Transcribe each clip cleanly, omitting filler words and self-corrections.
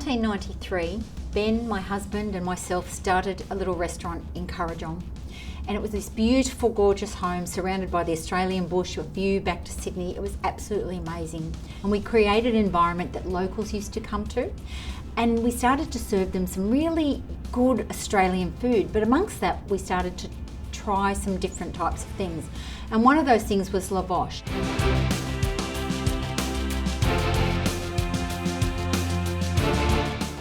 1993, Ben, my husband, and myself started a little restaurant in Kurrajong. And it was this beautiful, gorgeous home surrounded by the Australian bush, a view back to Sydney. It was absolutely amazing. And we created an environment that locals used to come to. And we started to serve them some really good Australian food. But amongst that, we started to try some different types of things. And one of those things was lavash.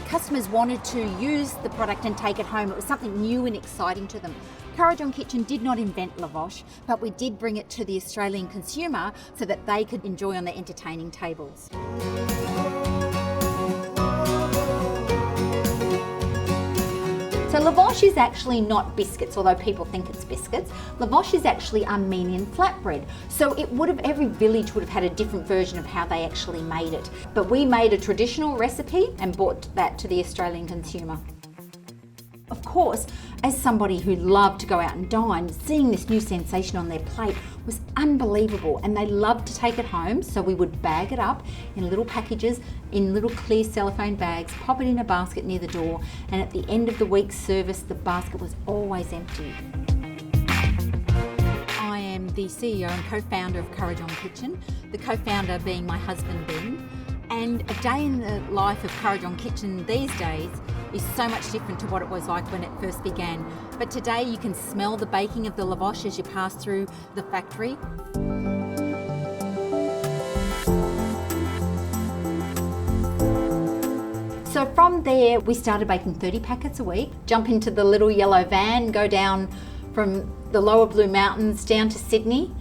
Customers wanted to use the product and take it home. It was something new and exciting to them. Kurrajong Kitchen did not invent lavash, but we did bring it to the Australian consumer so that they could enjoy on their entertaining tables. So lavash is actually not biscuits, although people think it's biscuits. Lavash is actually Armenian flatbread. So every village would have had a different version of how they actually made it. But we made a traditional recipe and brought that to the Australian consumer. Of course, as somebody who loved to go out and dine, seeing this new sensation on their plate was unbelievable, and they loved to take it home. So we would bag it up in little packages, in little clear cellophane bags, pop it in a basket near the door, and at the end of the week's service, the basket was always empty. I am the CEO and co-founder of Kurrajong Kitchen, the co-founder being my husband Ben. And a day in the life of Kurrajong Kitchen these days is so much different to what it was like when it first began. But today you can smell the baking of the lavash as you pass through the factory. So from there, we started baking 30 packets a week, jump into the little yellow van, go down from the lower Blue Mountains down to Sydney,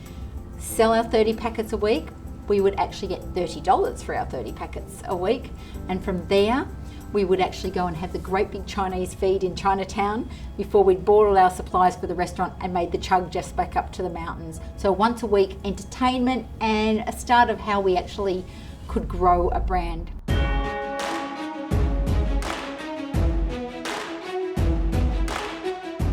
sell our 30 packets a week. We would actually get $30 for our 30 packets a week. And from there, we would actually go and have the great big Chinese feed in Chinatown before we'd bought all our supplies for the restaurant and made the chug just back up to the mountains. So once a week entertainment and a start of how we actually could grow a brand.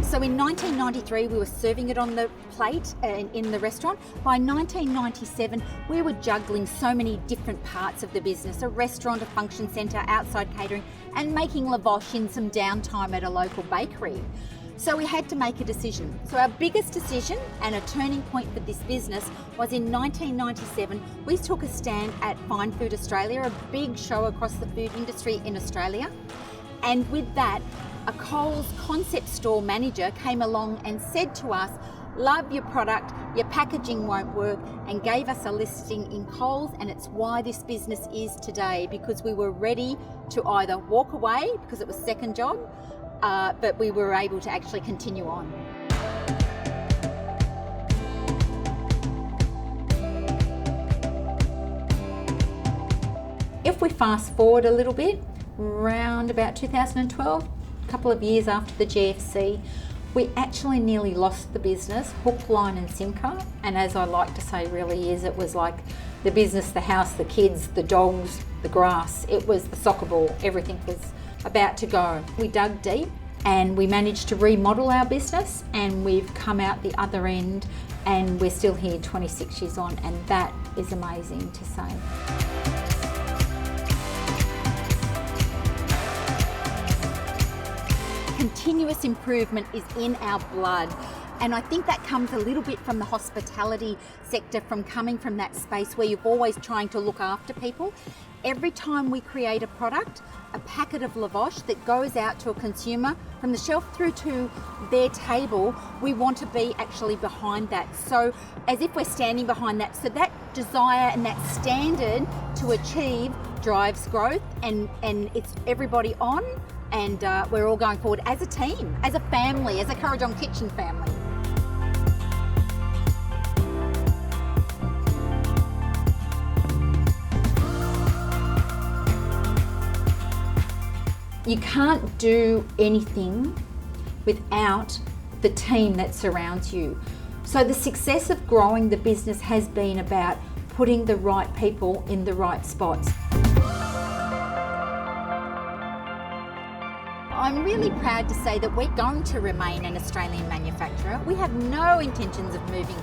So in 1993, we were serving it on the plate in the restaurant. By 1997, we were juggling so many different parts of the business, a restaurant, a function centre, outside catering, and making lavash in some downtime at a local bakery. So we had to make a decision. So our biggest decision and a turning point for this business was in 1997, we took a stand at Fine Food Australia, a big show across the food industry in Australia. And with that, a Coles concept store manager came along and said to us, love your product, your packaging won't work, and gave us a listing in Coles, and it's why this business is today, because we were ready to either walk away because it was second job, but we were able to actually continue on. If we fast forward a little bit, around about 2012, a couple of years after the GFC, we actually nearly lost the business, hook, line and sinker. And as I like to say really is, it was like the business, the house, the kids, the dogs, the grass. It was the soccer ball, everything was about to go. We dug deep and we managed to remodel our business, and we've come out the other end and we're still here 26 years on, and that is amazing to say. Continuous improvement is in our blood, and I think that comes a little bit from the hospitality sector, from coming from that space where you're always trying to look after people. Every time we create a product, a packet of lavash that goes out to a consumer, from the shelf through to their table, we want to be actually behind that. So as if we're standing behind that. So that desire and that standard to achieve drives growth, and it's everybody on. And we're all going forward as a team, as a family, as a Kurrajong Kitchen family. You can't do anything without the team that surrounds you. So the success of growing the business has been about putting the right people in the right spots. I'm really proud to say that we're going to remain an Australian manufacturer. We have no intentions of moving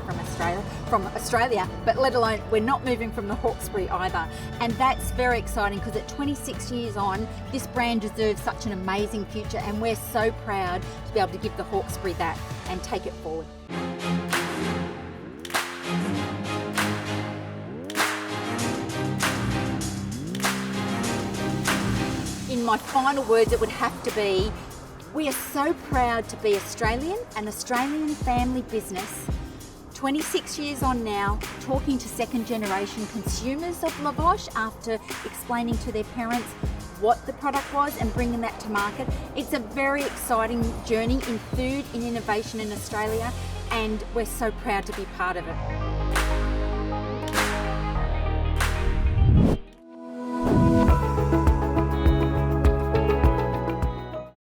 from Australia, but let alone we're not moving from the Hawkesbury either. And that's very exciting because at 26 years on, this brand deserves such an amazing future, and we're so proud to be able to give the Hawkesbury that and take it forward. In my final words, it would have to be, we are so proud to be Australian, an Australian family business, 26 years on now, talking to second generation consumers of lavash after explaining to their parents what the product was and bringing that to market. It's a very exciting journey in food, in innovation in Australia, and we're so proud to be part of it.